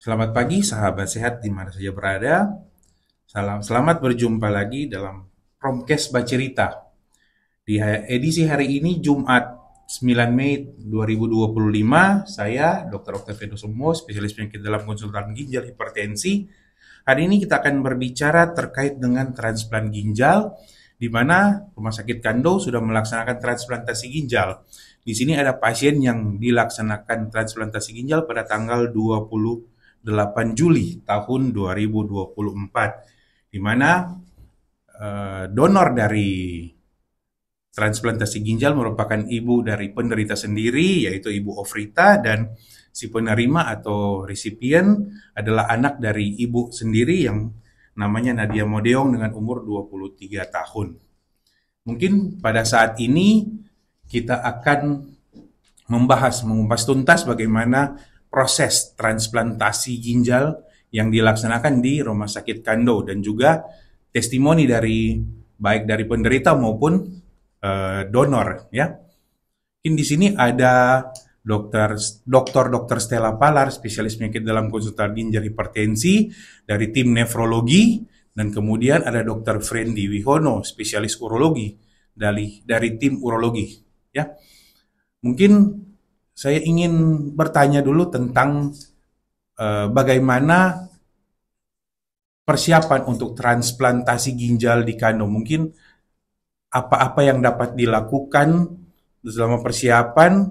Selamat pagi, sahabat sehat di mana saja berada. Selamat berjumpa lagi dalam Promkes Bacerita. Di edisi hari ini, Jumat 9 Mei 2025, saya Dr. Octavianus Sumo, spesialis penyakit dalam konsultan ginjal hipertensi. Hari ini kita akan berbicara terkait dengan transplant ginjal, di mana Rumah Sakit Kando sudah melaksanakan transplantasi ginjal. Di sini ada pasien yang dilaksanakan transplantasi ginjal pada tanggal 28 Juli tahun 2024, di mana donor dari transplantasi ginjal merupakan ibu dari penderita sendiri, yaitu Ibu Ofrita, dan si penerima atau resipien adalah anak dari ibu sendiri yang namanya Nadia Modeong dengan umur 23 tahun. Mungkin pada saat ini kita akan mengupas tuntas bagaimana proses transplantasi ginjal yang dilaksanakan di Rumah Sakit Kando, dan juga testimoni dari baik dari penderita maupun donor, ya. Mungkin di sini ada Dokter Stella Palar, spesialis penyakit dalam konsultan ginjal hipertensi dari tim nefrologi, dan kemudian ada Dokter Friendly Wihono, spesialis urologi dari tim urologi, ya. Mungkin saya ingin bertanya dulu tentang bagaimana persiapan untuk transplantasi ginjal di Kano. Mungkin apa-apa yang dapat dilakukan selama persiapan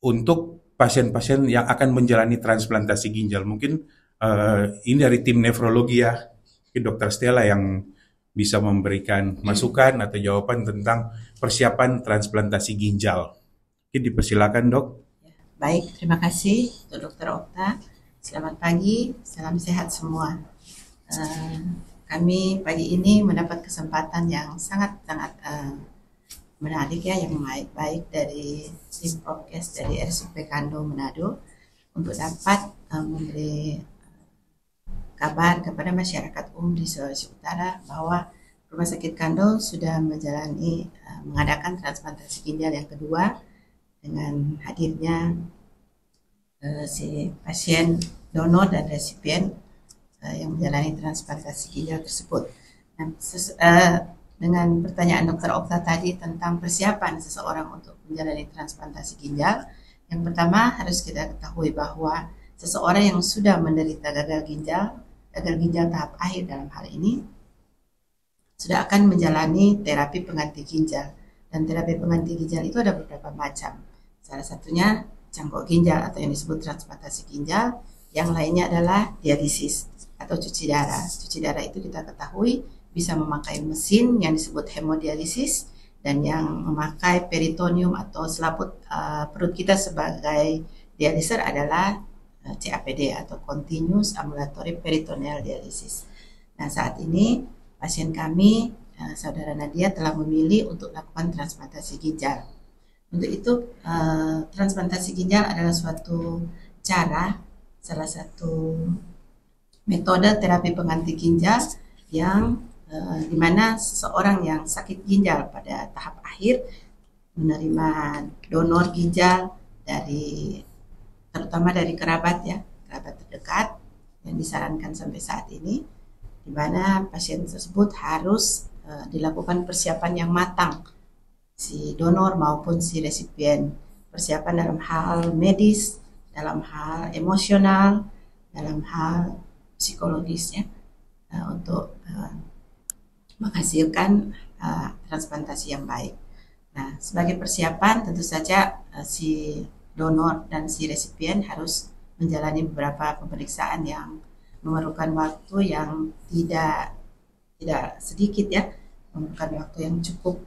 untuk pasien-pasien yang akan menjalani transplantasi ginjal. Mungkin ini dari tim nefrologi, ya, Dokter Stella yang bisa memberikan masukan atau jawaban tentang persiapan transplantasi ginjal. Mungkin dipersilakan, Dok. Baik, terima kasih untuk Dokter Okta. Selamat pagi, salam sehat semua. Kami pagi ini mendapat kesempatan yang sangat-sangat menarik, ya, yang baik dari tim Promkes dari RSUP Kando Manado untuk dapat memberi kabar kepada masyarakat umum di Sulawesi Utara bahwa Rumah Sakit Kando sudah mengadakan transplantasi ginjal yang kedua dengan hadirnya si pasien donor dan resipien yang menjalani transplantasi ginjal tersebut. Nah, dengan pertanyaan Dr. Okta tadi tentang persiapan seseorang untuk menjalani transplantasi ginjal, yang pertama harus kita ketahui bahwa seseorang yang sudah menderita gagal ginjal tahap akhir dalam hal ini, sudah akan menjalani terapi pengganti ginjal. Dan terapi pengganti ginjal itu ada beberapa macam. Salah satunya cangkok ginjal atau yang disebut transplantasi ginjal, yang lainnya adalah dialisis atau cuci darah. Cuci darah itu kita ketahui bisa memakai mesin yang disebut hemodialisis, dan yang memakai peritoneum atau selaput perut kita sebagai dialiser adalah CAPD atau Continuous Ambulatory Peritoneal Dialysis. Nah, saat ini pasien kami, Saudara Nadia, telah memilih untuk melakukan transplantasi ginjal. Untuk itu, transplantasi ginjal adalah suatu cara, salah satu metode terapi pengganti ginjal yang di mana seseorang yang sakit ginjal pada tahap akhir menerima donor ginjal terutama dari kerabat terdekat yang disarankan sampai saat ini, di mana pasien tersebut harus dilakukan persiapan yang matang, si donor maupun si resipien. Persiapan dalam hal medis, dalam hal emosional, dalam hal psikologisnya, untuk menghasilkan transplantasi yang baik. Nah, sebagai persiapan tentu saja si donor dan si resipien harus menjalani beberapa pemeriksaan yang memerlukan waktu yang tidak sedikit, ya, memerlukan waktu yang cukup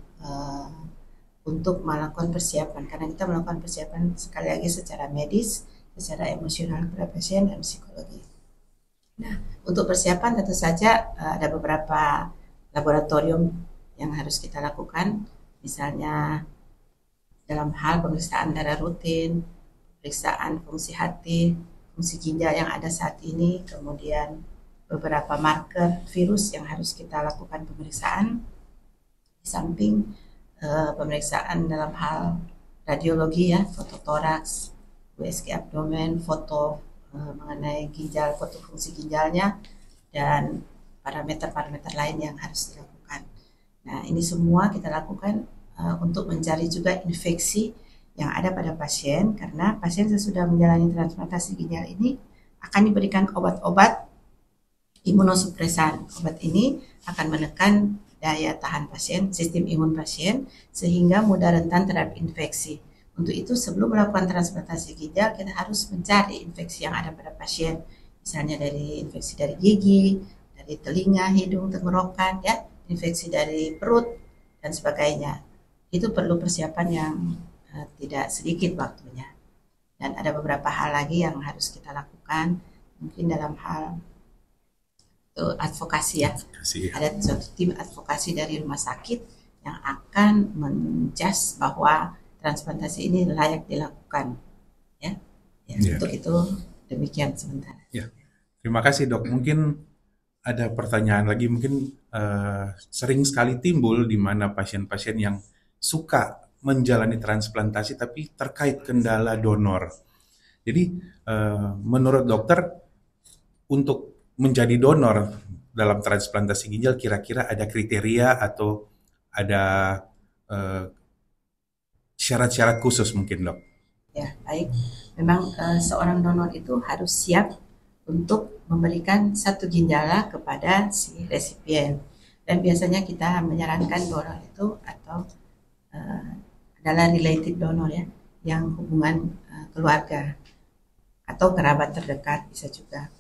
untuk melakukan persiapan, karena kita melakukan persiapan sekali lagi secara medis, secara emosional kepada pasien, dan psikologi. Nah, untuk persiapan tentu saja ada beberapa laboratorium yang harus kita lakukan, misalnya dalam hal pemeriksaan darah rutin, pemeriksaan fungsi hati, fungsi ginjal yang ada saat ini, kemudian beberapa marker virus yang harus kita lakukan pemeriksaan, di samping pemeriksaan dalam hal radiologi, ya, foto toraks, USG abdomen, foto mengenai ginjal, foto fungsi ginjalnya, dan parameter-parameter lain yang harus dilakukan. Nah, ini semua kita lakukan untuk mencari juga infeksi yang ada pada pasien, karena pasien sesudah menjalani transplantasi ginjal ini akan diberikan obat-obat imunosupresan. Obat ini akan menekan daya tahan pasien, sistem imun pasien, sehingga mudah rentan terhadap infeksi. Untuk itu, sebelum melakukan transplantasi ginjal, kita harus mencari infeksi yang ada pada pasien. Misalnya dari infeksi dari gigi, dari telinga, hidung, tenggorokan, ya, infeksi dari perut, dan sebagainya. Itu perlu persiapan yang tidak sedikit waktunya. Dan ada beberapa hal lagi yang harus kita lakukan, mungkin dalam hal advokasi ya. Ada suatu tim advokasi dari rumah sakit yang akan menjudge bahwa transplantasi ini layak dilakukan. Ya. Untuk itu demikian sementara. Ya. Terima kasih dok. Mungkin ada pertanyaan lagi, mungkin sering sekali timbul di mana pasien-pasien yang suka menjalani transplantasi tapi terkait kendala donor. Jadi menurut dokter, untuk menjadi donor dalam transplantasi ginjal kira-kira ada kriteria atau ada syarat-syarat khusus mungkin dok? Ya, baik. Memang seorang donor itu harus siap untuk memberikan satu ginjalnya kepada si resipien. Dan biasanya kita menyarankan donor itu atau adalah related donor ya, yang hubungan keluarga atau kerabat terdekat bisa juga,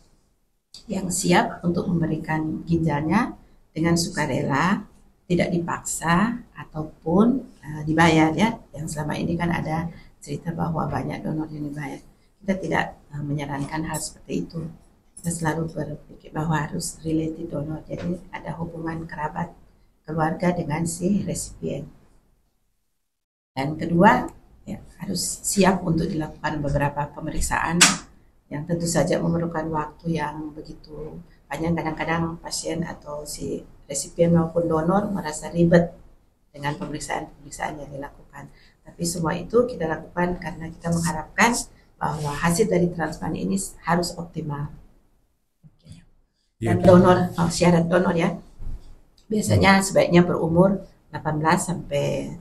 yang siap untuk memberikan ginjalnya dengan sukarela, tidak dipaksa ataupun dibayar ya. Yang selama ini kan ada cerita bahwa banyak donor yang dibayar. Kita tidak menyarankan hal seperti itu. Kita selalu berpikir bahwa harus related donor, jadi ada hubungan kerabat keluarga dengan si resipien. Dan kedua, ya, harus siap untuk dilakukan beberapa pemeriksaan yang tentu saja memerlukan waktu yang begitu panjang. Kadang-kadang pasien atau si resipien maupun donor merasa ribet dengan pemeriksaan-pemeriksaan yang dilakukan. Tapi semua itu kita lakukan karena kita mengharapkan bahwa hasil dari transplant ini harus optimal. Dan donor, syarat donor ya, biasanya sebaiknya berumur 18 sampai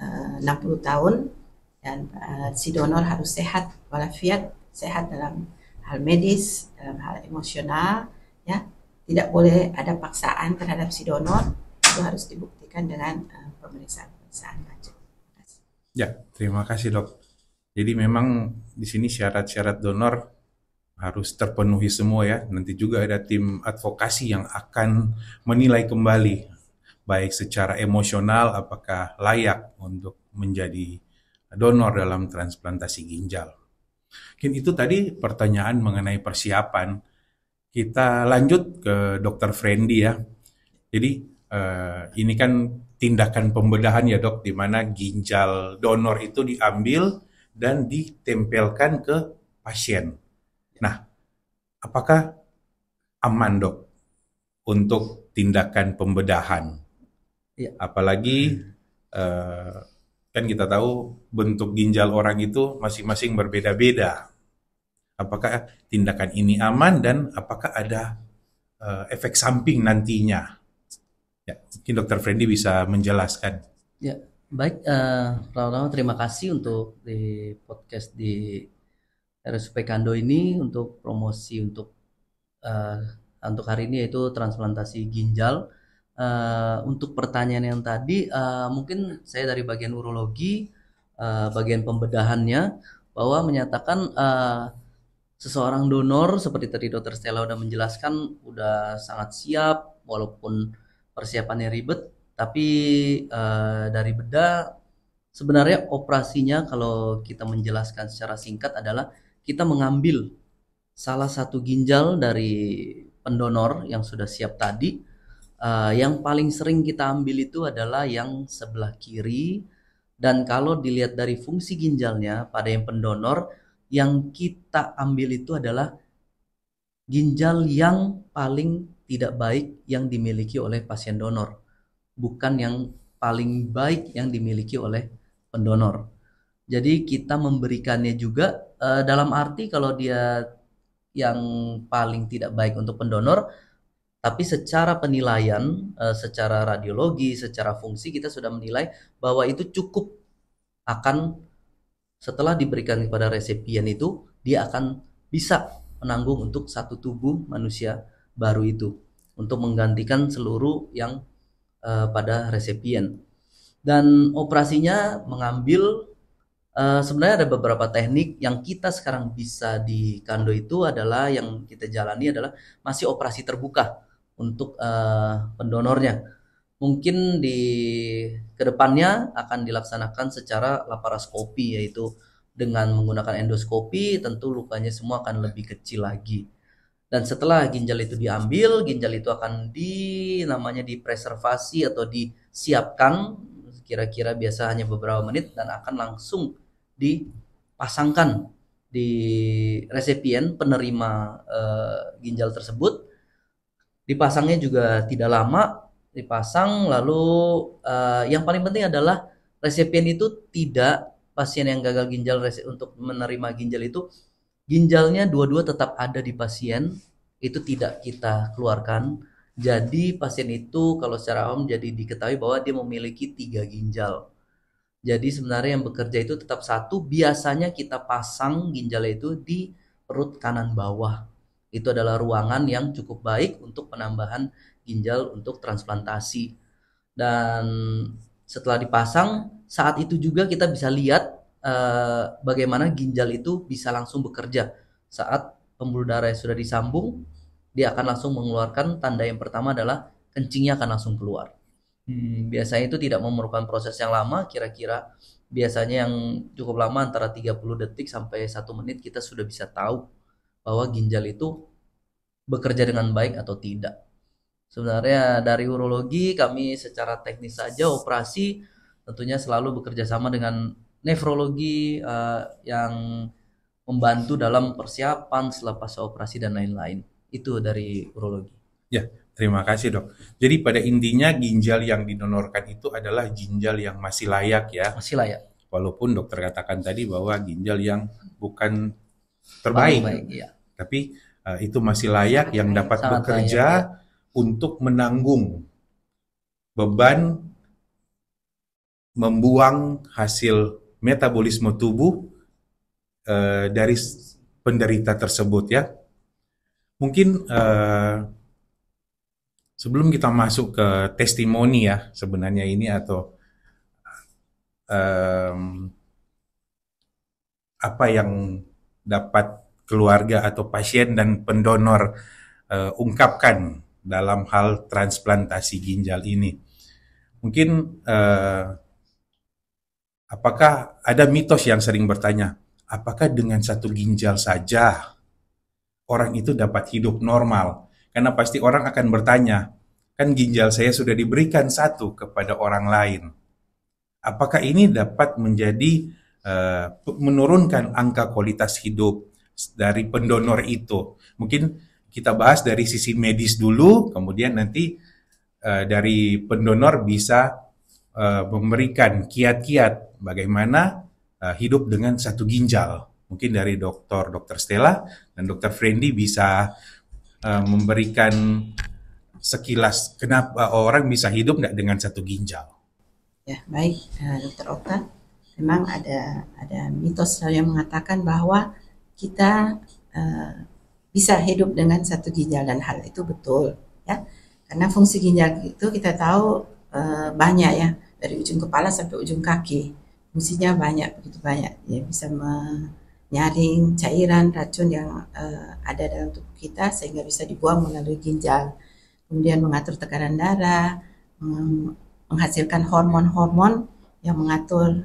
60 tahun, dan si donor harus sehat walafiat, sehat dalam hal medis, dalam hal emosional, ya. Tidak boleh ada paksaan terhadap si donor, itu harus dibuktikan dengan pemeriksaan lanjut. Ya, terima kasih dok. Jadi memang di sini syarat-syarat donor harus terpenuhi semua ya. Nanti juga ada tim advokasi yang akan menilai kembali baik secara emosional apakah layak untuk menjadi donor dalam transplantasi ginjal. Mungkin itu tadi pertanyaan mengenai persiapan. Kita lanjut ke Dr. Friendly ya. Jadi ini kan tindakan pembedahan ya dok, di mana ginjal donor itu diambil dan ditempelkan ke pasien. Nah, apakah aman dok untuk tindakan pembedahan? Ya. Apalagi kan kita tahu bentuk ginjal orang itu masing-masing berbeda-beda. Apakah tindakan ini aman dan apakah ada efek samping nantinya? Ya, mungkin Dr. Friendly bisa menjelaskan. Ya, baik. Pertama-tama terima kasih untuk di podcast di RSUP Kando ini untuk promosi untuk hari ini, yaitu transplantasi ginjal. Untuk pertanyaan yang tadi, mungkin saya dari bagian urologi, bagian pembedahannya, bahwa menyatakan seseorang donor seperti tadi Dr. Stella udah menjelaskan, udah sangat siap walaupun persiapannya ribet, tapi dari bedah sebenarnya operasinya kalau kita menjelaskan secara singkat adalah kita mengambil salah satu ginjal dari pendonor yang sudah siap tadi. Yang paling sering kita ambil itu adalah yang sebelah kiri, dan kalau dilihat dari fungsi ginjalnya pada yang pendonor, yang kita ambil itu adalah ginjal yang paling tidak baik yang dimiliki oleh pasien donor, bukan yang paling baik yang dimiliki oleh pendonor. Jadi kita memberikannya juga dalam arti kalau dia yang paling tidak baik untuk pendonor, tapi secara penilaian, secara radiologi, secara fungsi kita sudah menilai bahwa itu cukup akan setelah diberikan kepada resipien itu dia akan bisa menanggung untuk satu tubuh manusia baru itu untuk menggantikan seluruh yang pada resipien. Dan operasinya mengambil sebenarnya ada beberapa teknik yang kita sekarang bisa di Kando itu adalah yang kita jalani adalah masih operasi terbuka untuk pendonornya. Mungkin di kedepannya akan dilaksanakan secara laparoskopi, yaitu dengan menggunakan endoskopi tentu lukanya semua akan lebih kecil lagi. Dan setelah ginjal itu diambil, ginjal itu akan namanya dipreservasi atau disiapkan kira-kira biasa hanya beberapa menit dan akan langsung dipasangkan di resipien penerima ginjal tersebut. Dipasangnya juga tidak lama, dipasang lalu yang paling penting adalah resipien itu tidak, pasien yang gagal ginjal untuk menerima ginjal itu ginjalnya dua-dua tetap ada di pasien, itu tidak kita keluarkan. Jadi pasien itu kalau secara umum jadi diketahui bahwa dia memiliki 3 ginjal. Jadi sebenarnya yang bekerja itu tetap satu, biasanya kita pasang ginjal itu di perut kanan bawah. Itu adalah ruangan yang cukup baik untuk penambahan ginjal untuk transplantasi. Dan setelah dipasang, saat itu juga kita bisa lihat bagaimana ginjal itu bisa langsung bekerja. Saat pembuluh darah sudah disambung, dia akan langsung mengeluarkan, tanda yang pertama adalah kencingnya akan langsung keluar. Biasanya itu tidak memerlukan proses yang lama, kira-kira biasanya yang cukup lama antara 30 detik sampai 1 menit kita sudah bisa tahu bahwa ginjal itu bekerja dengan baik atau tidak. Sebenarnya dari urologi kami secara teknis saja operasi tentunya selalu bekerja sama dengan nefrologi yang membantu dalam persiapan setelah pasca operasi dan lain-lain. Itu dari urologi. Ya, terima kasih dok. Jadi pada intinya ginjal yang didonorkan itu adalah ginjal yang masih layak ya. Masih layak. Walaupun dokter katakan tadi bahwa ginjal yang bukan terbaik, ya. Tapi itu masih layak yang dapat Sangat bekerja layak, ya. Untuk menanggung beban membuang hasil metabolisme tubuh dari penderita tersebut ya. Mungkin sebelum kita masuk ke testimoni ya sebenarnya ini atau apa yang dapat keluarga atau pasien dan pendonor ungkapkan dalam hal transplantasi ginjal ini. Mungkin apakah ada mitos yang sering bertanya, apakah dengan satu ginjal saja orang itu dapat hidup normal? Karena pasti orang akan bertanya, kan ginjal saya sudah diberikan satu kepada orang lain. Apakah ini dapat menjadi menurunkan angka kualitas hidup dari pendonor itu? Mungkin kita bahas dari sisi medis dulu, kemudian nanti dari pendonor bisa memberikan kiat-kiat bagaimana hidup dengan satu ginjal. Mungkin dari Dr. Stella dan Dr. Friendly bisa memberikan sekilas kenapa orang bisa hidup nggak dengan satu ginjal. Ya, baik, Dr. Okta. Memang ada mitos yang mengatakan bahwa kita bisa hidup dengan satu ginjal, dan hal itu betul ya. Karena fungsi ginjal itu kita tahu banyak ya, dari ujung kepala sampai ujung kaki. Fungsinya banyak, begitu banyak. Ya, bisa menyaring cairan racun yang ada dalam tubuh kita sehingga bisa dibuang melalui ginjal. Kemudian mengatur tekanan darah, menghasilkan hormon-hormon yang mengatur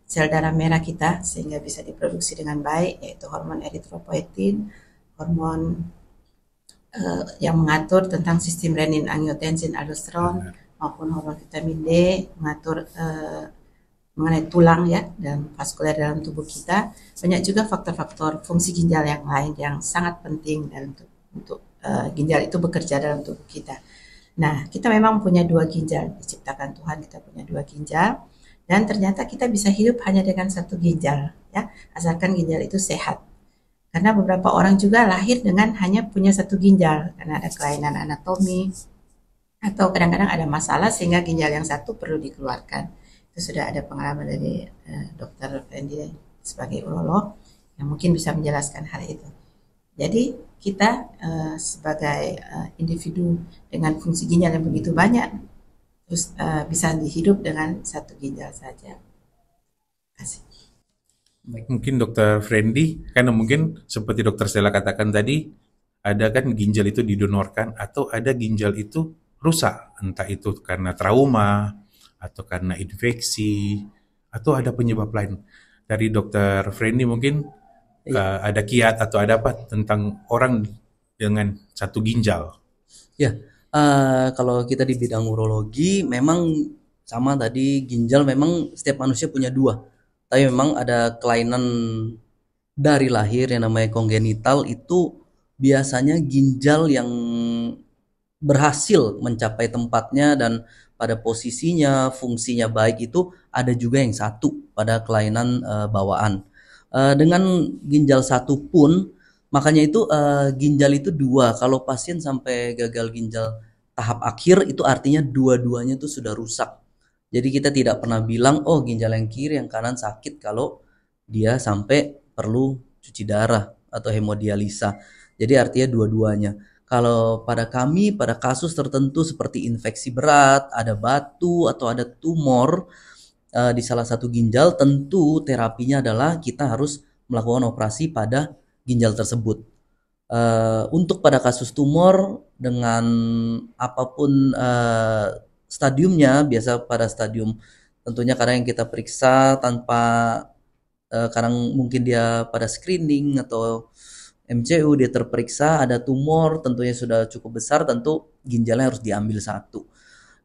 sel darah merah kita sehingga bisa diproduksi dengan baik, yaitu hormon eritropoietin, hormon yang mengatur tentang sistem renin, angiotensin, aldosteron, maupun hormon vitamin D, mengatur mengenai tulang ya dan vaskuler dalam tubuh kita. Banyak juga faktor-faktor fungsi ginjal yang lain yang sangat penting dalam untuk ginjal itu bekerja dalam tubuh kita. Nah, kita memang punya 2 ginjal, diciptakan Tuhan kita punya 2 ginjal, dan ternyata kita bisa hidup hanya dengan 1 ginjal ya, asalkan ginjal itu sehat. Karena beberapa orang juga lahir dengan hanya punya satu ginjal karena ada kelainan anatomi atau kadang-kadang ada masalah sehingga ginjal yang satu perlu dikeluarkan. Itu sudah ada pengalaman dari Dr. Fendi sebagai urolog yang mungkin bisa menjelaskan hal itu. Jadi kita sebagai individu dengan fungsi ginjal yang begitu banyak, terus bisa dihidup dengan satu ginjal saja. Terima kasih. Mungkin Dokter Friendly, karena mungkin seperti Dokter Stella katakan tadi, ada kan ginjal itu didonorkan atau ada ginjal itu rusak, entah itu karena trauma atau karena infeksi atau ada penyebab lain. Dari Dokter Friendly mungkin ada kiat atau ada apa tentang orang dengan satu ginjal. Ya, kalau kita di bidang urologi memang sama tadi, ginjal memang setiap manusia punya dua. Tapi memang ada kelainan dari lahir yang namanya kongenital, itu biasanya ginjal yang berhasil mencapai tempatnya dan pada posisinya, fungsinya baik itu ada juga yang satu pada kelainan bawaan. Dengan ginjal satu pun, makanya itu ginjal itu dua. Kalau pasien sampai gagal ginjal tahap akhir itu artinya dua-duanya itu sudah rusak. Jadi kita tidak pernah bilang oh ginjal yang kiri yang kanan sakit kalau dia sampai perlu cuci darah atau hemodialisa. Jadi artinya dua-duanya. Kalau pada kami pada kasus tertentu seperti infeksi berat, ada batu atau ada tumor di salah satu ginjal, tentu terapinya adalah kita harus melakukan operasi pada ginjal tersebut. Untuk pada kasus tumor dengan apapun stadiumnya, biasa pada stadium tentunya kadang yang kita periksa tanpa kadang mungkin dia pada screening atau MCU dia terperiksa ada tumor, tentunya sudah cukup besar, tentu ginjalnya harus diambil satu.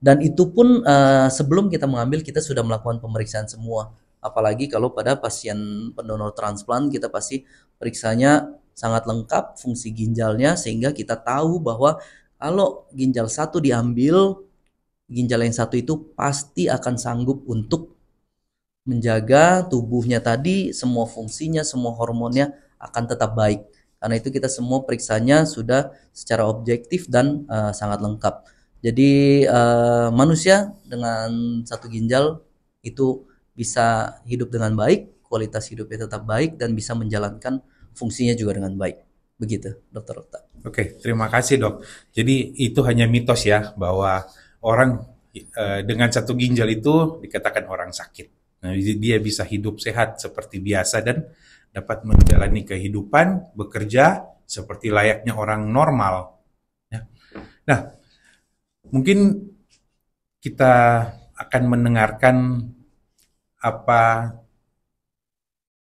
Dan itu pun sebelum kita mengambil kita sudah melakukan pemeriksaan semua. Apalagi kalau pada pasien pendonor transplant kita pasti periksanya sangat lengkap fungsi ginjalnya sehingga kita tahu bahwa kalau ginjal satu diambil, ginjal yang satu itu pasti akan sanggup untuk menjaga tubuhnya tadi, semua fungsinya, semua hormonnya akan tetap baik. Karena itu kita semua periksanya sudah secara objektif dan sangat lengkap. Jadi manusia dengan satu ginjal itu bisa hidup dengan baik, kualitas hidupnya tetap baik dan bisa menjalankan fungsinya juga dengan baik. Begitu, Dokter Okta. Oke, terima kasih dok. Jadi itu hanya mitos ya bahwa orang dengan satu ginjal itu dikatakan orang sakit. Nah, dia bisa hidup sehat seperti biasa dan dapat menjalani kehidupan, bekerja seperti layaknya orang normal. Ya. Nah, mungkin kita akan mendengarkan apa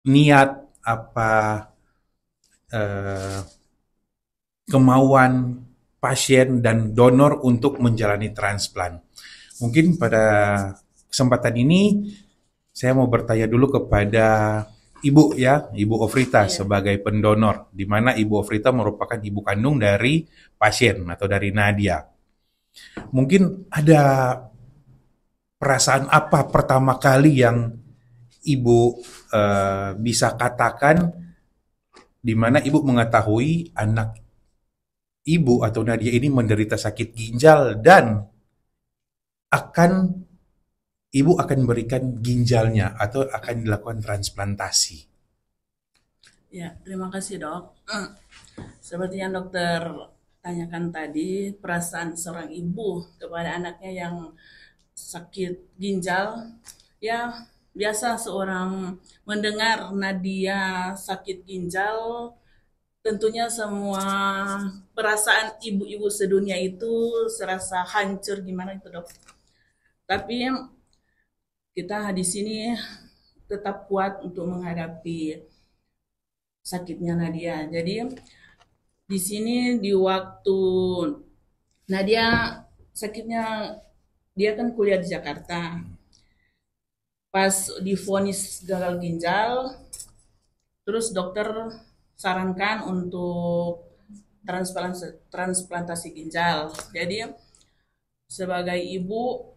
niat, apa kemauan pasien dan donor untuk menjalani transplant. Mungkin pada kesempatan ini saya mau bertanya dulu kepada Ibu ya, Ibu Ofrita sebagai pendonor, di mana Ibu Ofrita merupakan ibu kandung dari pasien atau dari Nadia. Mungkin ada perasaan apa pertama kali yang Ibu bisa katakan di mana Ibu mengetahui anak Ibu atau Nadia ini menderita sakit ginjal dan Ibu akan berikan ginjalnya atau akan dilakukan transplantasi. Ya, terima kasih dok. Seperti yang dokter tanyakan tadi, perasaan seorang ibu kepada anaknya yang sakit ginjal, ya biasa seorang mendengar Nadia sakit ginjal, tentunya semua perasaan ibu-ibu sedunia itu serasa hancur gimana itu dok. Tapi kita di sini tetap kuat untuk menghadapi sakitnya Nadia. Jadi di sini di waktu Nadia sakitnya, dia kan kuliah di Jakarta. Pas divonis gagal ginjal, terus dokter sarankan untuk transplantasi ginjal. Jadi sebagai ibu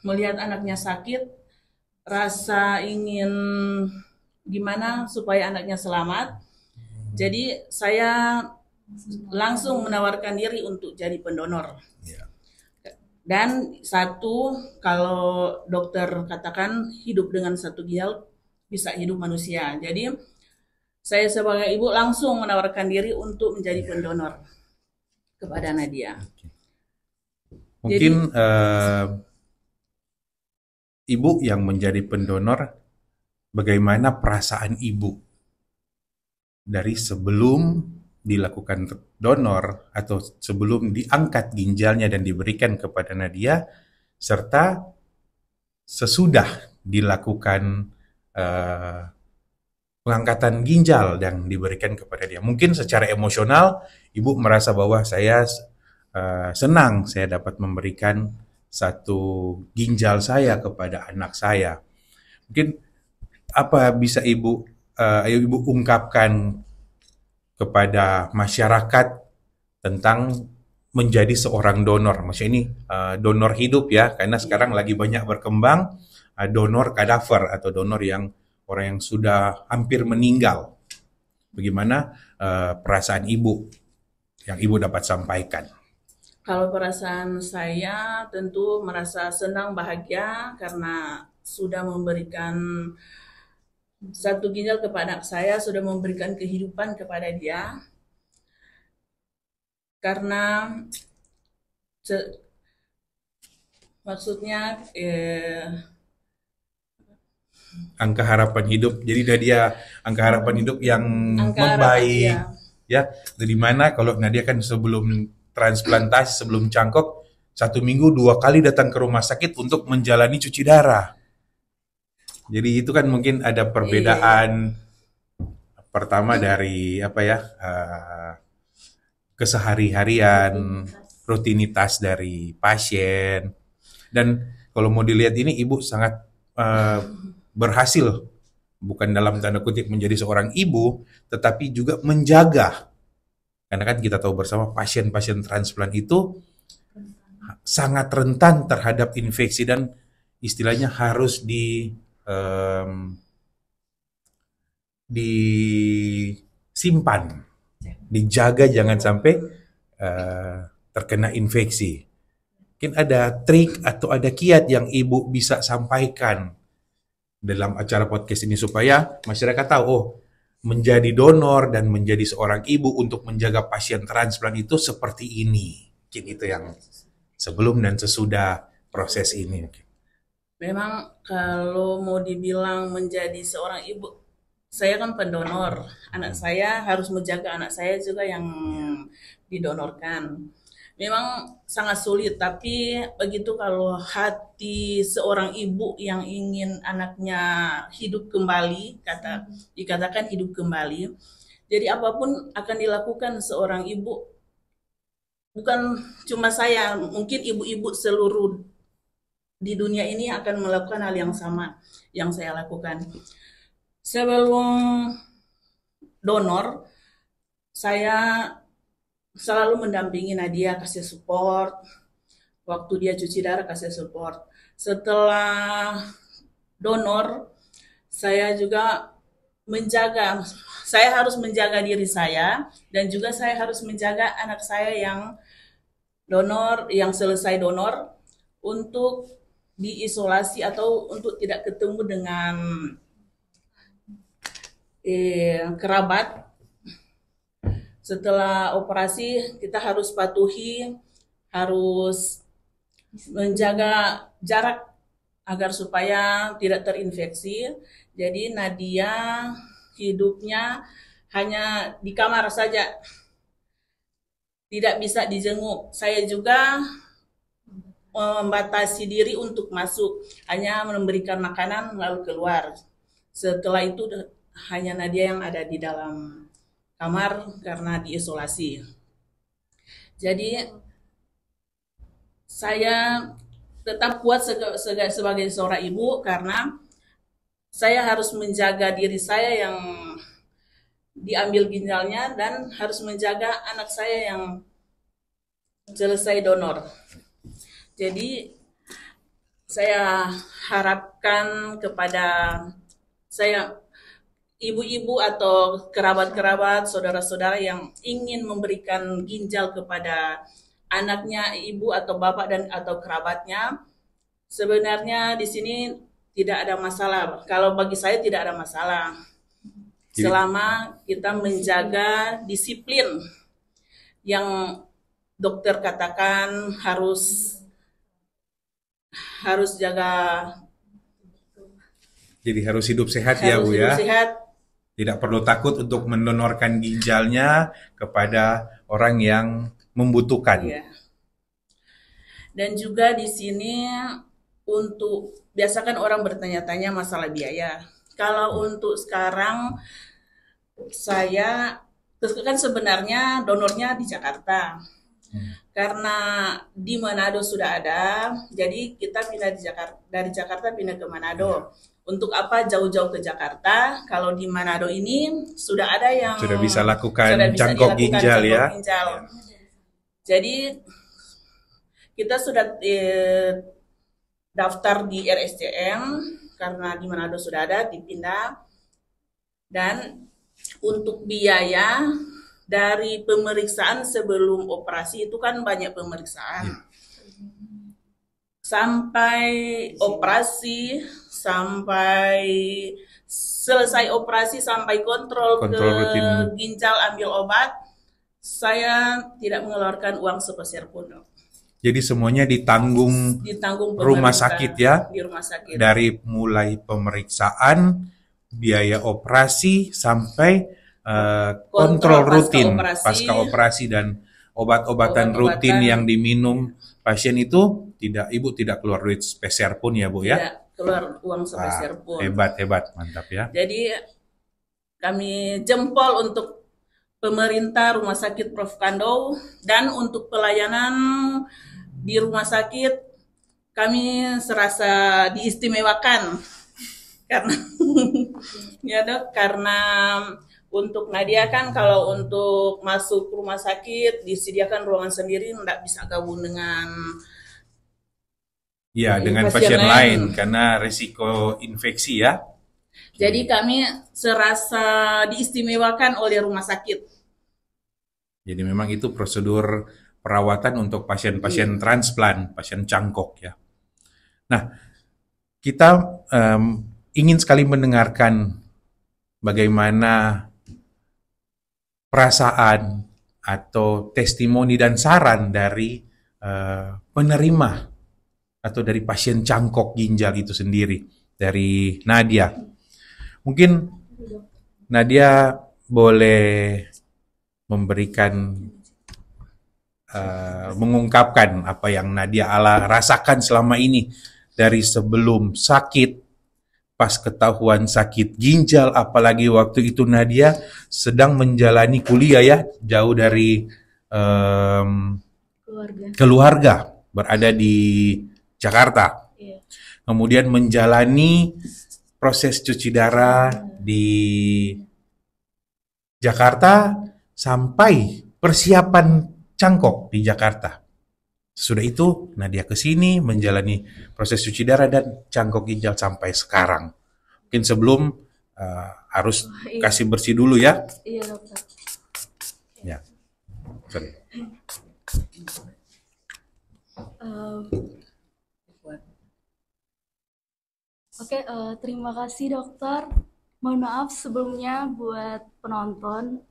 melihat anaknya sakit, rasa ingin gimana supaya anaknya selamat. Jadi saya langsung menawarkan diri untuk jadi pendonor. Ya. Dan satu, kalau dokter katakan hidup dengan satu ginjal bisa hidup manusia. Jadi saya sebagai ibu langsung menawarkan diri untuk menjadi pendonor kepada Nadia. Mungkin ibu yang menjadi pendonor, bagaimana perasaan ibu dari sebelum dilakukan donor atau sebelum diangkat ginjalnya dan diberikan kepada Nadia, serta sesudah dilakukan pengangkatan ginjal dan diberikan kepada dia. Mungkin secara emosional ibu merasa bahwa saya senang saya dapat memberikan satu ginjal saya kepada anak saya. Mungkin apa bisa ibu ungkapkan kepada masyarakat tentang menjadi seorang donor? Maksudnya ini donor hidup ya, karena sekarang lagi banyak berkembang donor kadaver atau donor yang orang yang sudah hampir meninggal. Bagaimana perasaan ibu yang ibu dapat sampaikan? Kalau perasaan saya tentu merasa senang, bahagia karena sudah memberikan satu ginjal kepada anak saya, sudah memberikan kehidupan kepada dia. Karena maksudnya angka harapan hidup, jadi dia angka harapan hidup yang angka membaik harapan, ya. Dari mana kalau Nadia kan sebelum transplantasi, sebelum cangkok, 1 minggu 2 kali datang ke rumah sakit untuk menjalani cuci darah. Jadi itu kan mungkin ada perbedaan. Pertama dari apa ya, kesehari-harian, rutinitas dari pasien. Dan kalau mau dilihat ini ibu sangat berhasil, bukan dalam tanda kutip menjadi seorang ibu, tetapi juga menjaga. Karena kan kita tahu bersama pasien-pasien transplant itu sangat rentan terhadap infeksi dan istilahnya harus disimpan, dijaga jangan sampai terkena infeksi. Mungkin ada trik atau ada kiat yang ibu bisa sampaikan dalam acara podcast ini supaya masyarakat tahu, oh, menjadi donor dan menjadi seorang ibu untuk menjaga pasien transplant itu seperti ini. Mungkin itu yang sebelum dan sesudah proses ini. memang kalau mau dibilang menjadi seorang ibu, saya kan pendonor. Anak saya harus menjaga anak saya juga yang didonorkan. Memang sangat sulit, tapi begitu kalau hati seorang ibu yang ingin anaknya hidup kembali, dikatakan hidup kembali. Jadi apapun akan dilakukan seorang ibu, bukan cuma saya, mungkin ibu-ibu seluruh di dunia ini akan melakukan hal yang sama yang saya lakukan. Sebelum donor, saya selalu mendampingi Nadia, kasih support. Waktu dia cuci darah, kasih support. Setelah donor, saya juga saya harus menjaga diri saya, dan juga saya harus menjaga anak saya yang donor, yang selesai donor, untuk diisolasi atau untuk tidak ketemu dengan kerabat. Setelah operasi kita harus patuhi, harus menjaga jarak agar supaya tidak terinfeksi. Jadi Nadia hidupnya hanya di kamar saja, tidak bisa dijenguk. Saya juga membatasi diri untuk masuk, hanya memberikan makanan lalu keluar. Setelah itu hanya Nadia yang ada di dalam kamar karena diisolasi. Jadi saya tetap kuat sebagai seorang ibu karena saya harus menjaga diri saya yang diambil ginjalnya dan harus menjaga anak saya yang selesai donor. Jadi saya harapkan kepada ibu-ibu atau kerabat-kerabat, saudara-saudara yang ingin memberikan ginjal kepada anaknya, ibu atau bapak dan atau kerabatnya, sebenarnya di sini tidak ada masalah. Kalau bagi saya tidak ada masalah. Selama kita menjaga disiplin yang dokter katakan harus jaga. Jadi harus hidup sehat ya Bu ya. Sehat. Tidak perlu takut untuk mendonorkan ginjalnya kepada orang yang membutuhkan. Iya. Dan juga di sini untuk biasakan orang bertanya-tanya masalah biaya. Kalau untuk sekarang saya kan sebenarnya donornya di Jakarta. Karena di Manado sudah ada, jadi kita pindah dari Jakarta pindah ke Manado. Untuk apa jauh-jauh ke Jakarta? Kalau di Manado ini sudah ada yang sudah bisa lakukan cangkok ginjal ya. Jadi kita sudah daftar di RSCM karena di Manado sudah ada, dipindah. Dan untuk biaya dari pemeriksaan sebelum operasi itu kan banyak pemeriksaan. Sampai operasi, sampai selesai operasi, sampai kontrol ke rutin ginjal, ambil obat, saya tidak mengeluarkan uang sepeser pun. Jadi semuanya ditanggung rumah sakit ya, di rumah sakit. Dari mulai pemeriksaan, biaya operasi sampai kontrol rutin pasca operasi dan obat-obatan rutin yang diminum pasien itu ibu tidak keluar duit sepeser pun ya Bu ya? Tidak keluar uang sepeser pun. Hebat, mantap ya. Jadi kami jempol untuk pemerintah Rumah Sakit Prof. Kando, dan untuk pelayanan di rumah sakit kami serasa diistimewakan karena ya Dok, karena untuk Nadia kan kalau untuk masuk rumah sakit disediakan ruangan sendiri, tidak bisa gabung dengan dengan pasien lain karena risiko infeksi ya. Jadi kami serasa diistimewakan oleh rumah sakit. Jadi memang itu prosedur perawatan untuk pasien-pasien transplant, pasien cangkok ya. Nah, kita ingin sekali mendengarkan bagaimana perasaan atau testimoni dan saran dari penerima atau dari pasien cangkok ginjal itu sendiri, dari Nadia. Mungkin Nadia boleh memberikan mengungkapkan apa yang Nadia rasakan selama ini dari sebelum sakit, pas ketahuan sakit ginjal, apalagi waktu itu Nadia sedang menjalani kuliah ya, jauh dari keluarga, berada di Jakarta. Iya. Kemudian menjalani proses cuci darah di Jakarta sampai persiapan cangkok di Jakarta. Sudah itu Nadia ke sini menjalani proses cuci darah dan cangkok ginjal sampai sekarang. Mungkin sebelum harus kasih bersih dulu ya. Iya dokter. Ya. Sorry. Terima kasih dokter. Mohon maaf sebelumnya buat penonton.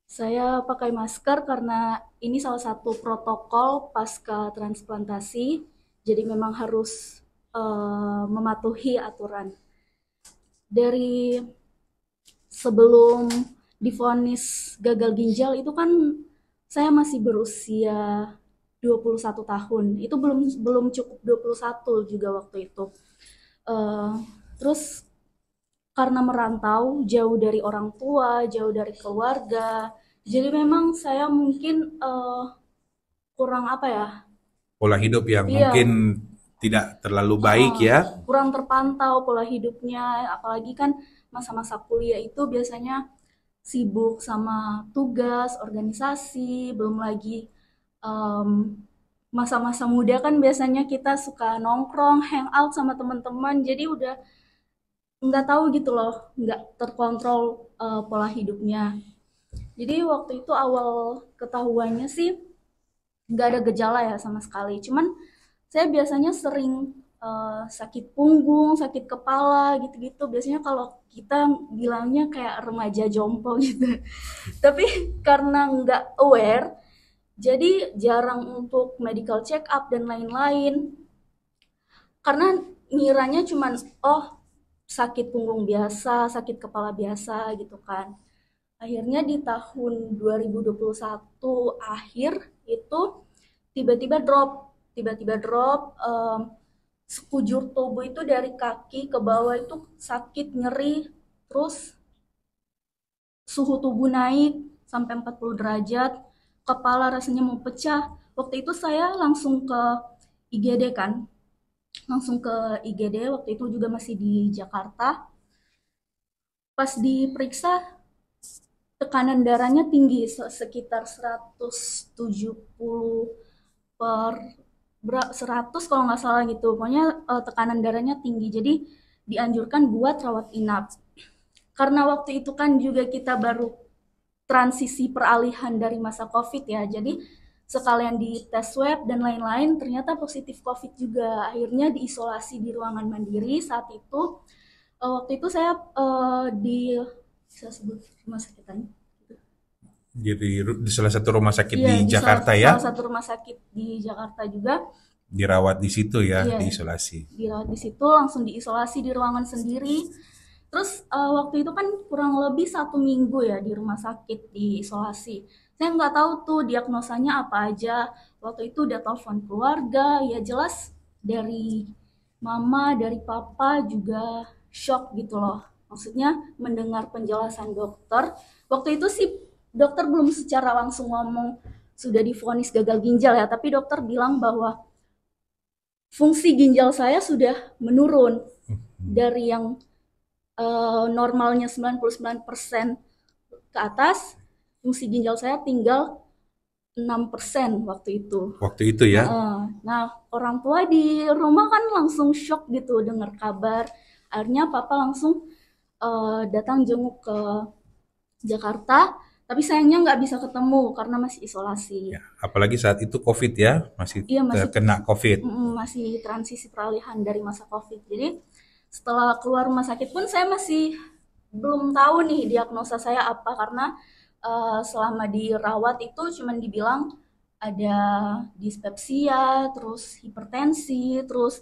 Saya pakai masker karena ini salah satu protokol pasca transplantasi, jadi memang harus mematuhi aturan. Dari sebelum divonis gagal ginjal itu kan saya masih berusia 21 tahun. Itu belum cukup 21 juga waktu itu. Terus karena merantau jauh dari orang tua, jauh dari keluarga, jadi memang saya mungkin kurang pola hidup yang mungkin tidak terlalu baik ya. Kurang terpantau pola hidupnya, apalagi kan masa-masa kuliah itu biasanya sibuk sama tugas, organisasi, belum lagi masa-masa muda kan biasanya kita suka nongkrong, hangout sama teman-teman, jadi udah nggak tahu gitu loh, nggak terkontrol pola hidupnya. Jadi waktu itu awal ketahuannya sih nggak ada gejala ya sama sekali. Cuman saya biasanya sering sakit punggung, sakit kepala gitu-gitu. Biasanya kalau kita bilangnya kayak remaja jompo gitu. Tapi karena nggak aware, jadi jarang untuk medical check up dan lain-lain. Karena ngiranya cuman oh sakit punggung biasa, sakit kepala biasa gitu kan. Akhirnya di tahun 2021 akhir itu tiba-tiba drop sekujur tubuh itu dari kaki ke bawah itu sakit, nyeri, terus suhu tubuh naik sampai 40 derajat, kepala rasanya mau pecah. Waktu itu saya langsung ke IGD kan, langsung ke IGD, waktu itu juga masih di Jakarta. Pas diperiksa tekanan darahnya tinggi sekitar 170 per 100 kalau nggak salah gitu. Pokoknya tekanan darahnya tinggi. Jadi dianjurkan buat rawat inap. Karena waktu itu kan juga kita baru transisi peralihan dari masa COVID ya. Jadi sekalian di tes swab dan lain-lain ternyata positif COVID juga. Akhirnya diisolasi di ruangan mandiri saat itu. Waktu itu saya bisa sebut rumah sakitan. Jadi di salah satu rumah sakit Iya, di Jakarta ya, salah satu rumah sakit di Jakarta juga. dirawat di situ ya, Iya, diisolasi. dirawat di situ, langsung diisolasi di ruangan sendiri. Terus waktu itu kan kurang lebih 1 minggu ya di rumah sakit diisolasi. Saya nggak tahu tuh diagnosanya apa aja. Waktu itu udah telepon keluarga, ya jelas dari mama, dari papa juga shock gitu loh. Maksudnya mendengar penjelasan dokter. Waktu itu sih dokter belum secara langsung ngomong sudah divonis gagal ginjal ya, tapi dokter bilang bahwa fungsi ginjal saya sudah menurun dari yang normalnya 99% ke atas, fungsi ginjal saya tinggal 6% waktu itu. Waktu itu ya. Nah, orang tua di rumah kan langsung shock gitu dengar kabar. Akhirnya papa langsung datang jenguk ke Jakarta, tapi sayangnya nggak bisa ketemu karena masih isolasi. Ya, apalagi saat itu COVID ya, masih Iya, terkena COVID. masih transisi peralihan dari masa COVID. Jadi setelah keluar rumah sakit pun saya masih belum tahu nih diagnosa saya apa, karena selama dirawat itu cuman dibilang ada dispepsia, terus hipertensi, terus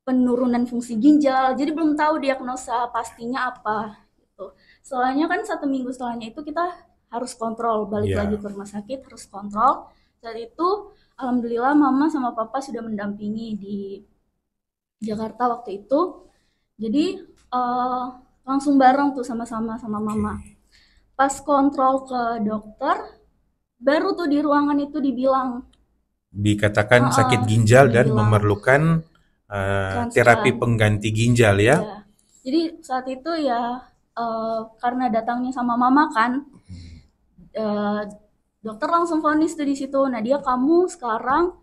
penurunan fungsi ginjal. Jadi belum tahu diagnosa pastinya apa gitu. Soalnya kan 1 minggu setelahnya itu kita harus kontrol, balik lagi ke rumah sakit, harus kontrol. Saat itu alhamdulillah mama sama papa sudah mendampingi di Jakarta waktu itu. Jadi langsung bareng tuh sama-sama sama mama. Pas kontrol ke dokter, baru tuh di ruangan itu dikatakan sakit ginjal dan memerlukan terapi pengganti ginjal ya. Jadi saat itu ya karena datangnya sama mama kan, dokter langsung vonis tuh di situ. Nadia, kamu sekarang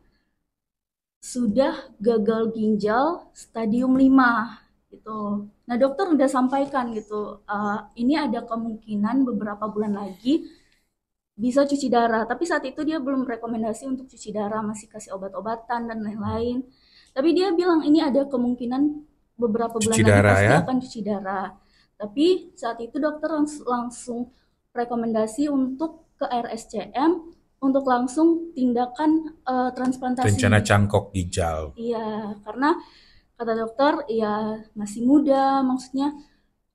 sudah gagal ginjal stadium 5 gitu. Nah, dokter udah sampaikan gitu, ini ada kemungkinan beberapa bulan lagi bisa cuci darah. Tapi saat itu dia belum rekomendasi untuk cuci darah, masih kasih obat-obatan dan lain-lain. Tapi dia bilang ini ada kemungkinan beberapa bulan lagi pasti akan cuci darah. Tapi saat itu dokter langsung rekomendasi untuk ke RSCM untuk langsung tindakan transplantasi. Rencana cangkok ginjal. Iya, karena kata dokter ya masih muda, maksudnya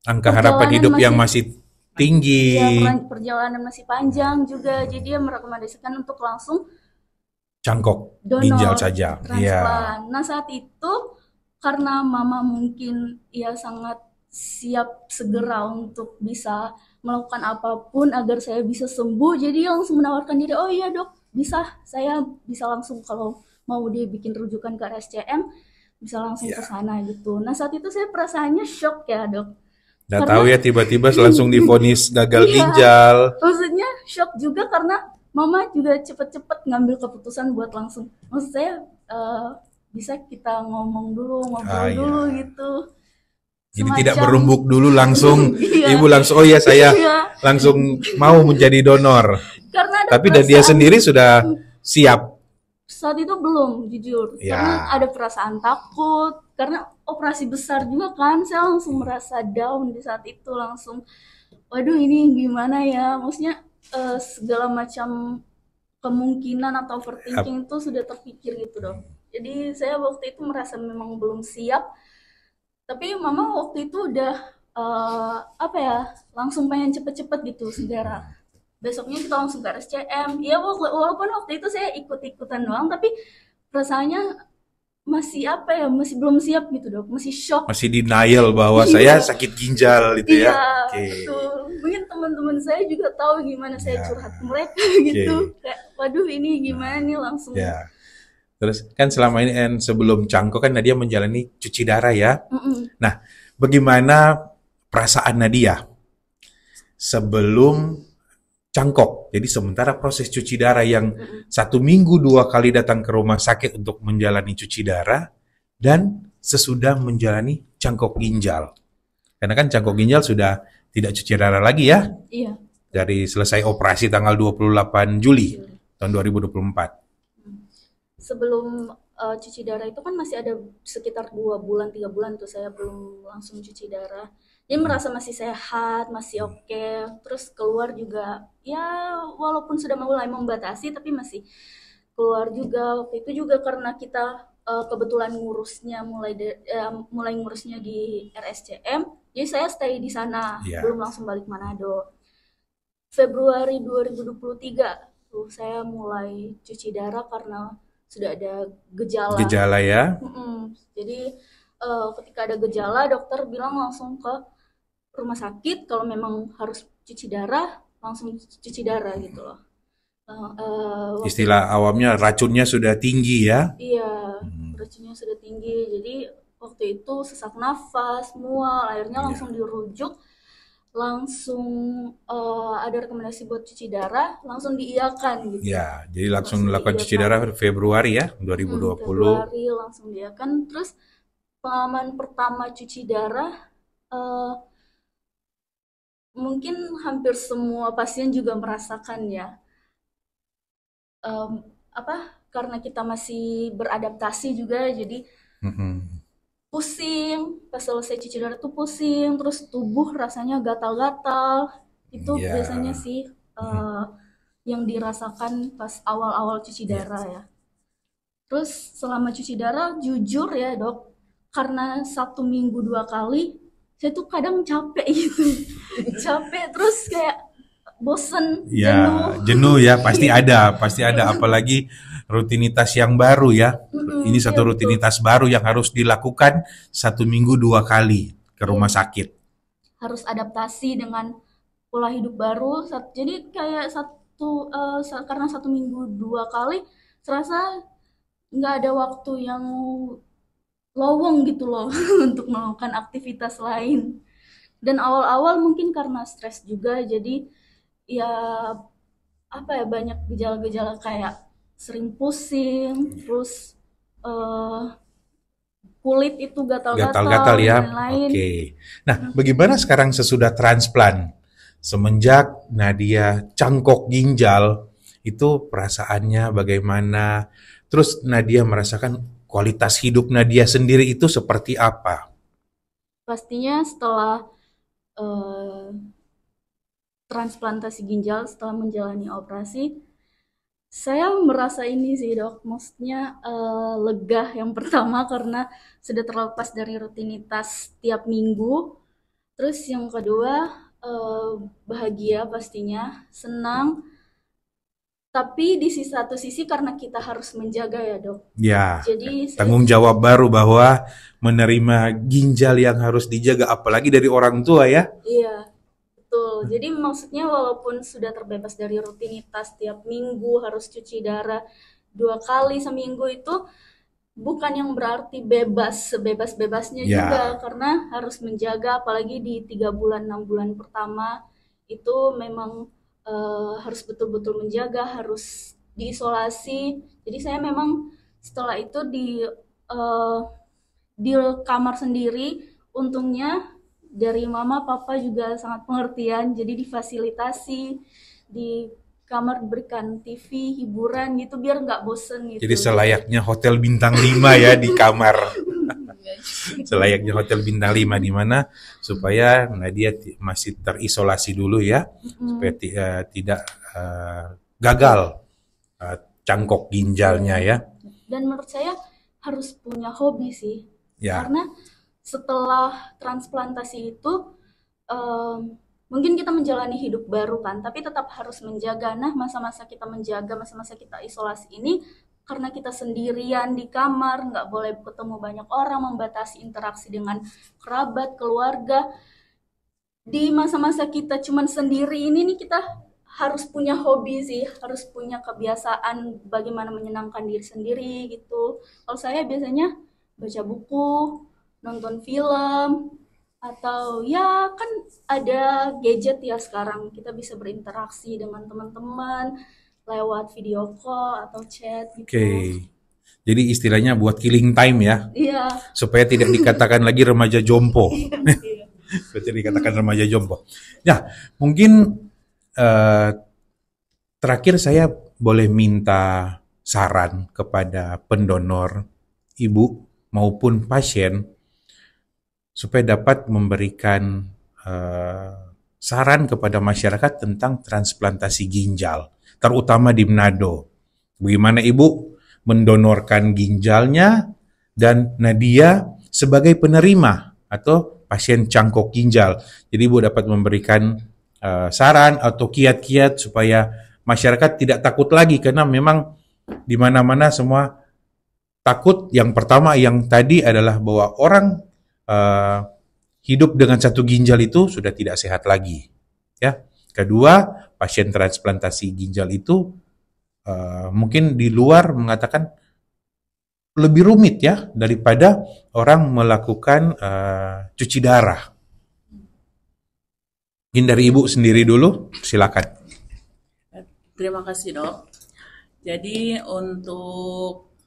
angka harapan hidup yang masih tinggi. Ya, perjalanan masih panjang juga, jadi dia merekomendasikan untuk langsung cangkok ginjal saja. Iya. Nah, saat itu karena mama mungkin ya sangat siap segera untuk bisa melakukan apapun agar saya bisa sembuh, jadi dia langsung menawarkan diri, oh iya dok, saya bisa langsung kalau mau dia bikin rujukan ke RSCM bisa langsung ke sana gitu. Nah, saat itu saya perasaannya shock ya dok. Nggak tahu ya, tiba-tiba langsung divonis gagal ginjal. Maksudnya shock juga karena mama juga cepet-cepet ngambil keputusan buat langsung. Maksud saya bisa kita ngomong dulu, ngobrol dulu gitu. Jadi tidak semacam berumbuk dulu langsung, iya, ibu langsung, oh ya saya iya, langsung mau menjadi donor. karena ada Tapi dan dia perasaan sendiri sudah siap. saat itu belum jujur, karena Ya, ada perasaan takut, karena operasi besar juga kan, saya langsung merasa down di saat itu, langsung waduh ini gimana ya, maksudnya segala macam kemungkinan atau ap- overthinking itu sudah terpikir gitu dong. Jadi saya waktu itu merasa memang belum siap, tapi mama waktu itu udah apa ya, langsung pengen cepet-cepet gitu segera. Besoknya kita langsung ke RSCM. Ya walaupun waktu itu saya ikut-ikutan doang, tapi perasaannya masih apa ya, masih belum siap gitu dok, masih shock. masih denial bahwa saya Iya, sakit ginjal itu iya, ya. Oke. betul. Mungkin teman-teman saya juga tahu gimana saya Ya, curhat ke mereka oke. gitu. Kayak, waduh ini gimana nih langsung. Ya. Terus kan selama ini sebelum Cangko kan Nadia menjalani cuci darah ya. Mm-mm. Nah, bagaimana perasaan Nadia sebelum Cangkok? Jadi sementara proses cuci darah yang Mm-mm. 1 minggu 2 kali datang ke rumah sakit untuk menjalani cuci darah dan sesudah menjalani cangkok ginjal. Karena kan cangkok ginjal sudah tidak cuci darah lagi ya Iya. dari selesai operasi tanggal 28 Juli Juli. tahun 2024. Sebelum cuci darah itu kan masih ada sekitar 2 bulan 3 bulan tuh saya belum langsung cuci darah. Jadi merasa masih sehat, masih oke. Terus keluar juga ya walaupun sudah mulai membatasi tapi masih keluar juga. Waktu itu juga karena kita kebetulan mulai ngurusnya di RSCM. Jadi saya stay di sana, Ya, belum langsung balik Manado. Februari 2023 tuh saya mulai cuci darah karena sudah ada gejala. gejala ya. Jadi ketika ada gejala dokter bilang langsung ke rumah sakit, kalau memang harus cuci darah langsung cuci darah gitu loh. Waktu Istilah awamnya racunnya sudah tinggi ya. iya Hmm, racunnya sudah tinggi, jadi waktu itu sesak nafas, mual, akhirnya ya. langsung dirujuk, langsung ada rekomendasi buat cuci darah, langsung diiyakan gitu, Ya, jadi langsung langsung melakukan cuci diiyakan. darah Februari ya 2020. Februari langsung diiyakan. Terus pengalaman pertama cuci darah, eh, mungkin hampir semua pasien juga merasakan ya. Karena kita masih beradaptasi juga, jadi Mhm. pusing. Pas selesai cuci darah tuh pusing, terus tubuh rasanya gatal-gatal. Itu Ya, biasanya sih yang dirasakan pas awal-awal cuci ya. darah ya. Terus selama cuci darah, jujur ya dok, karena 1 minggu 2 kali, saya tuh kadang capek gitu. Capek terus kayak bosen, Ya, jenuh. jenuh ya, pasti ada, apalagi rutinitas yang baru ya. Ini Iya satu betul. rutinitas baru yang harus dilakukan 1 minggu 2 kali ke rumah Iya. sakit. Harus adaptasi dengan pola hidup baru. Jadi kayak karena 1 minggu 2 kali, serasa nggak ada waktu yang lowong gitu loh untuk melakukan aktivitas lain. Dan awal-awal mungkin karena stres juga, jadi ya apa ya, banyak gejala-gejala kayak sering pusing, terus eh, kulit itu Gatal-gatal gatal-gatal dan ya. lain-lain. Oke. Nah, bagaimana sekarang sesudah transplan? Semenjak Nadia cangkok ginjal, itu perasaannya bagaimana? Terus Nadia merasakan kualitas hidup Nadia sendiri itu seperti apa? Pastinya setelah eh, transplantasi ginjal, setelah menjalani operasi, saya merasa ini sih dok, maksudnya lega yang pertama karena sudah terlepas dari rutinitas tiap minggu. Terus yang kedua bahagia pastinya, senang. Tapi di satu sisi karena kita harus menjaga ya dok. Ya, Jadi saya tanggung jawab baru bahwa menerima ginjal yang harus dijaga, apalagi dari orang tua ya. iya betul. Jadi maksudnya walaupun sudah terbebas dari rutinitas tiap minggu harus cuci darah 2 kali seminggu, itu bukan yang berarti bebas sebebas-bebasnya juga, Ya, karena harus menjaga, apalagi di 3 bulan 6 bulan pertama itu memang harus betul-betul menjaga, harus diisolasi. Jadi saya memang setelah itu di kamar sendiri untungnya dari mama papa juga sangat pengertian, jadi difasilitasi di kamar diberikan TV hiburan gitu biar nggak bosen gitu. Jadi selayaknya hotel bintang 5 ya di kamar. Selayaknya hotel bintang 5 di mana supaya Nadia masih terisolasi dulu ya, supaya tidak gagal cangkok ginjalnya ya. Dan menurut saya harus punya hobi sih, Ya. karena setelah transplantasi itu mungkin kita menjalani hidup baru kan, tapi tetap harus menjaga. Nah, masa-masa kita menjaga, masa-masa kita isolasi ini, karena kita sendirian di kamar, nggak boleh ketemu banyak orang, membatasi interaksi dengan kerabat, keluarga. Di masa-masa kita cuman sendiri ini nih, kita harus punya hobi sih, harus punya kebiasaan bagaimana menyenangkan diri sendiri gitu. Kalau saya biasanya baca buku, nonton film, atau ya kan ada gadget ya sekarang, kita bisa berinteraksi dengan teman-teman lewat video call atau chat gitu. Oke. Jadi istilahnya buat killing time ya, Iya. supaya tidak dikatakan lagi remaja jompo. Iya. Supaya tidak dikatakan remaja jompo. Ya, mungkin terakhir saya boleh minta saran kepada pendonor, ibu maupun pasien, supaya dapat memberikan saran kepada masyarakat tentang transplantasi ginjal, terutama di Manado. Bagaimana ibu mendonorkan ginjalnya dan Nadia sebagai penerima atau pasien cangkok ginjal. Jadi ibu dapat memberikan saran atau kiat-kiat supaya masyarakat tidak takut lagi, karena memang di mana-mana semua takut. Yang pertama yang tadi adalah bahwa orang hidup dengan satu ginjal itu sudah tidak sehat lagi. Ya. Kedua, pasien transplantasi ginjal itu mungkin di luar mengatakan lebih rumit ya daripada orang melakukan cuci darah. Mungkin dari ibu sendiri dulu, silakan. Terima kasih dok. Jadi untuk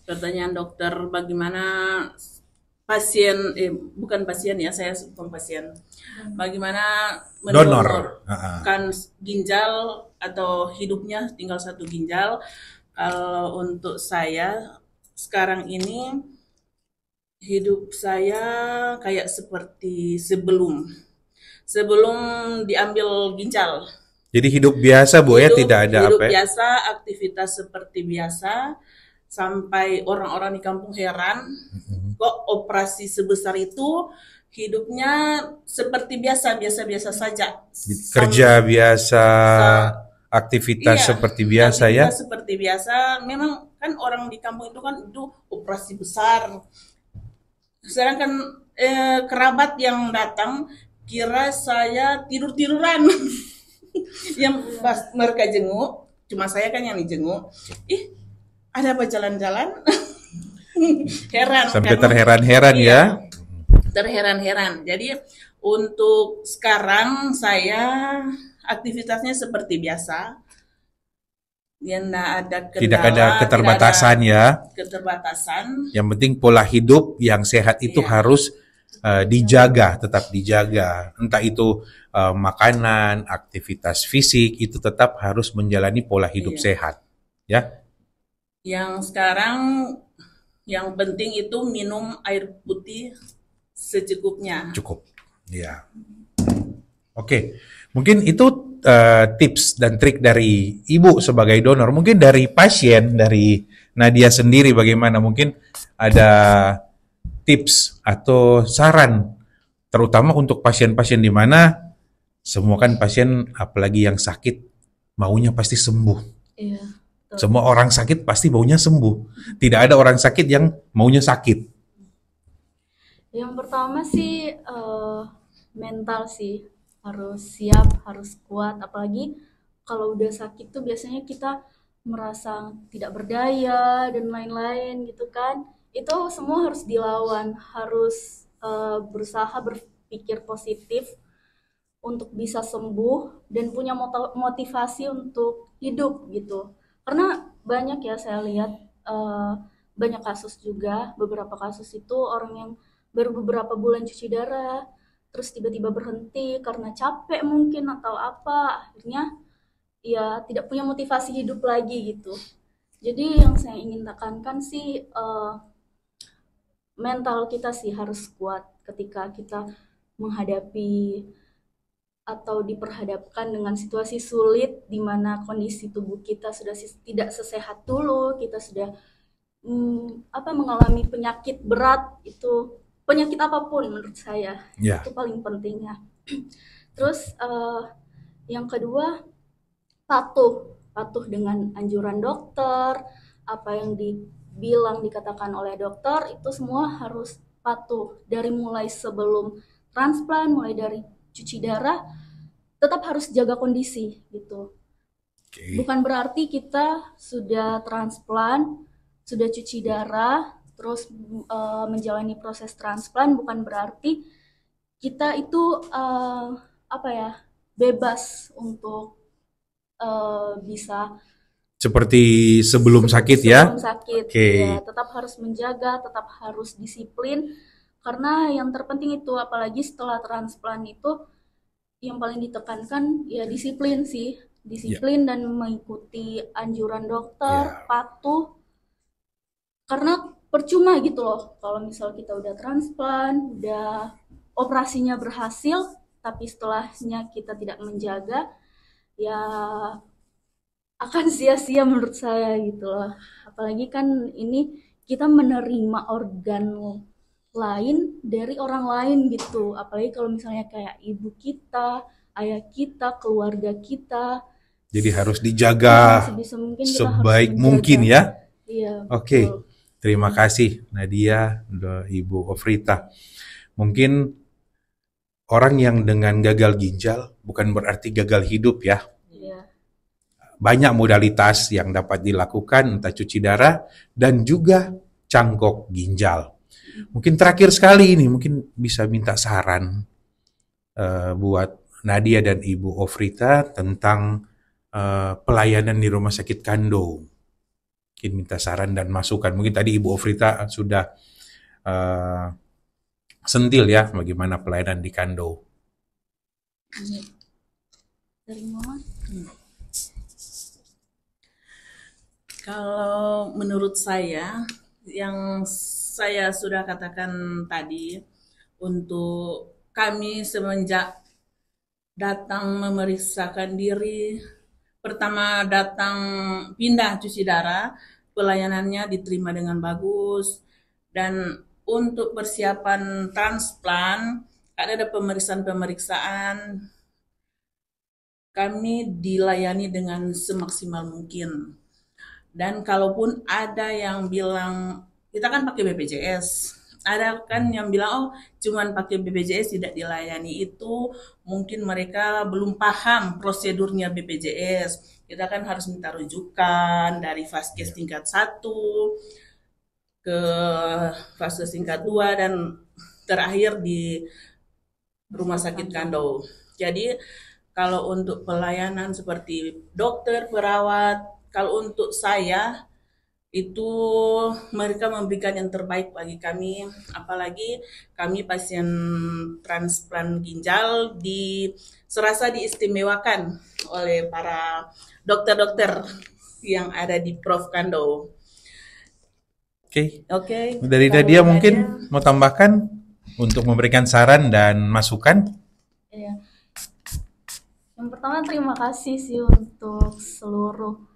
pertanyaan dokter bagaimana pasien, bukan pasien ya, saya bukan pasien. Bagaimana mendonorkan ginjal atau hidupnya tinggal satu ginjal. Kalau untuk saya sekarang ini hidup saya kayak seperti sebelum diambil ginjal. Jadi hidup biasa Bu ya, tidak ada hidup apa ya? biasa, aktivitas seperti biasa, sampai orang-orang di kampung heran, kok operasi sebesar itu hidupnya seperti biasa saja. Kerja biasa, aktivitas seperti biasa ya? Aktivitas seperti biasa, memang kan orang di kampung itu kan itu operasi besar. Sedangkan kerabat yang datang kira saya tidur-tiduran. Yang pas mereka jenguk, cuma saya kan yang dijenguk. Ada apa jalan-jalan? Heran. Sampai terheran-heran ya? Terheran-heran. Jadi untuk sekarang saya aktivitasnya seperti biasa. Tidak ada keterbatasan ya? Keterbatasan. Yang penting pola hidup yang sehat itu harus dijaga, tetap dijaga. Entah itu makanan, aktivitas fisik, itu tetap harus menjalani pola hidup sehat. Ya. Yang sekarang yang penting itu minum air putih secukupnya. Cukup. Ya. Oke. Mungkin itu tips dan trik dari ibu sebagai donor. Mungkin dari pasien, dari Nadia sendiri bagaimana? Mungkin ada tips atau saran, terutama untuk pasien-pasien di mana semua kan pasien, apalagi yang sakit, maunya pasti sembuh. Iya. Semua orang sakit pasti maunya sembuh. Tidak ada orang sakit yang maunya sakit. Yang pertama sih mental sih, harus siap, harus kuat. Apalagi kalau udah sakit tuh biasanya kita merasa tidak berdaya dan lain-lain gitu kan. Itu semua harus dilawan, harus berusaha berpikir positif untuk bisa sembuh dan punya motivasi untuk hidup gitu. Karena banyak ya saya lihat banyak kasus juga, beberapa kasus itu orang yang baru beberapa bulan cuci darah, terus tiba-tiba berhenti karena capek mungkin atau apa, akhirnya ya tidak punya motivasi hidup lagi gitu. Jadi yang saya ingin tekankan sih mental kita sih harus kuat ketika kita menghadapi atau diperhadapkan dengan situasi sulit di mana kondisi tubuh kita sudah tidak sesehat dulu, kita sudah mengalami penyakit berat, itu penyakit apapun menurut saya itu paling pentingnya. Terus yang kedua, patuh dengan anjuran dokter, apa yang dikatakan oleh dokter itu semua harus patuh, dari mulai sebelum transplant, mulai dari cuci darah, tetap harus jaga kondisi gitu. Bukan berarti kita sudah transplant, sudah cuci darah, terus menjalani proses transplant, bukan berarti kita itu bebas untuk bisa seperti sebelum sakit ya. Sebelum sakit, ya, tetap harus menjaga, tetap harus disiplin. Karena yang terpenting itu, apalagi setelah transplant itu, yang paling ditekankan ya disiplin sih. Disiplin dan mengikuti anjuran dokter, patuh. Karena percuma gitu loh, kalau misal kita udah transplant, udah operasinya berhasil, tapi setelahnya kita tidak menjaga, ya akan sia-sia menurut saya gitu loh. Apalagi kan ini kita menerima organ lain dari orang lain gitu, apalagi kalau misalnya kayak ibu kita, ayah kita, keluarga kita. Jadi harus dijaga sebaik mungkin ya. Iya. Oke. Terima kasih Nadia, Ibu Ofrita. Mungkin orang yang dengan gagal ginjal bukan berarti gagal hidup ya. Banyak modalitas yang dapat dilakukan, entah cuci darah dan juga cangkok ginjal. Mungkin terakhir sekali ini, mungkin bisa minta saran buat Nadia dan Ibu Ofrita tentang pelayanan di Rumah Sakit Kando. Mungkin minta saran dan masukan. Mungkin tadi Ibu Ofrita sudah sentil ya bagaimana pelayanan di Kando. Dari Mama? Kalau menurut saya, yang saya sudah katakan tadi, untuk kami semenjak datang memeriksakan diri, pertama datang pindah cuci darah, pelayanannya diterima dengan bagus, dan untuk persiapan transplant ada pemeriksaan-pemeriksaan, kami dilayani dengan semaksimal mungkin. Dan kalaupun ada yang bilang, kita kan pakai BPJS, ada kan yang bilang, cuman pakai BPJS tidak dilayani, itu mungkin mereka belum paham prosedurnya BPJS. Kita kan harus minta rujukan dari Vaskes tingkat 1 ke Vaskes tingkat 2 dan terakhir di Rumah Sakit Kando. Jadi kalau untuk pelayanan seperti dokter, perawat, kalau untuk saya, itu mereka memberikan yang terbaik bagi kami, apalagi kami pasien transplant ginjal serasa diistimewakan oleh para dokter-dokter yang ada di Prof. Kando. Oke. Dari Nadia mungkin mau tambahkan untuk memberikan saran dan masukan? Iya. Yang pertama terima kasih sih untuk seluruh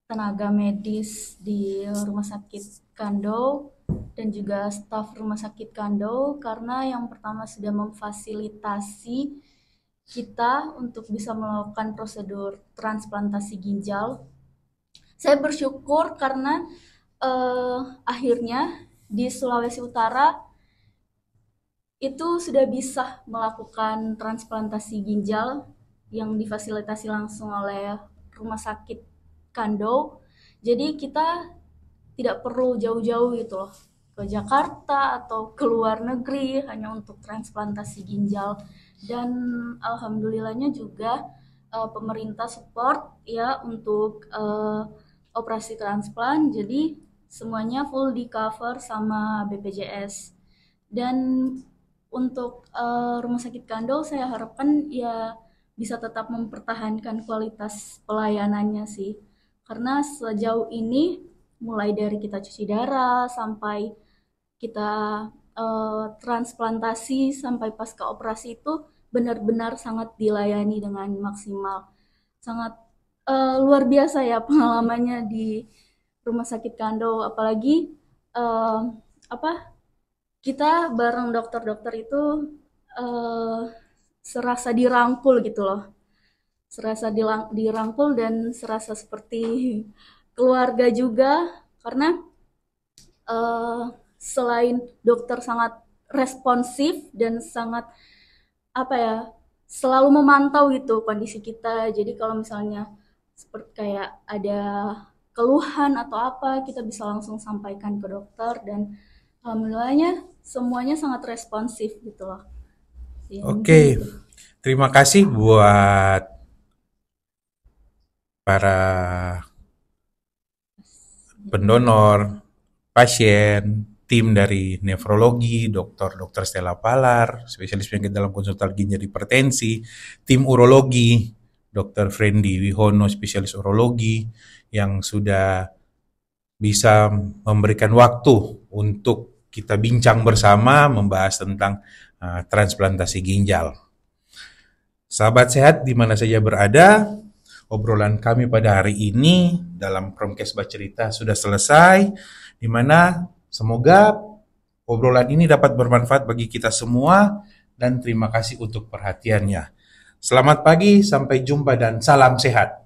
tenaga medis di Rumah Sakit Kando dan juga staf Rumah Sakit Kando, karena yang pertama sudah memfasilitasi kita untuk bisa melakukan prosedur transplantasi ginjal. Saya bersyukur karena akhirnya di Sulawesi Utara itu sudah bisa melakukan transplantasi ginjal yang difasilitasi langsung oleh Rumah Sakit Kando. Jadi kita tidak perlu jauh-jauh gitu loh ke Jakarta atau ke luar negeri hanya untuk transplantasi ginjal. Dan alhamdulillahnya juga pemerintah support ya untuk operasi transplant. Jadi semuanya full di cover sama BPJS. Dan untuk Rumah Sakit Kando saya harapkan ya bisa tetap mempertahankan kualitas pelayanannya sih. Karena sejauh ini mulai dari kita cuci darah sampai kita transplantasi sampai pasca operasi itu benar-benar sangat dilayani dengan maksimal. Sangat luar biasa ya pengalamannya di Rumah Sakit Kando, apalagi apa kita bareng dokter-dokter itu serasa dirangkul gitu loh, serasa dirangkul dan serasa seperti keluarga juga karena selain dokter sangat responsif dan sangat apa ya selalu memantau gitu kondisi kita. Jadi kalau misalnya seperti kayak ada keluhan atau apa kita bisa langsung sampaikan ke dokter dan alhamdulillahnya semuanya sangat responsif gitu loh. Ya, Oke, gitu. terima kasih buat para pendonor, pasien, tim dari nefrologi, Dr. Stella Palar, spesialis penyakit dalam konsultan ginjal hipertensi, tim urologi, Dr. Friendly Wihono, spesialis urologi, yang sudah bisa memberikan waktu untuk kita bincang bersama membahas tentang transplantasi ginjal. Sahabat sehat di mana saja berada, obrolan kami pada hari ini dalam Promkes Bacerita sudah selesai, di mana semoga obrolan ini dapat bermanfaat bagi kita semua dan terima kasih untuk perhatiannya. Selamat pagi, sampai jumpa dan salam sehat.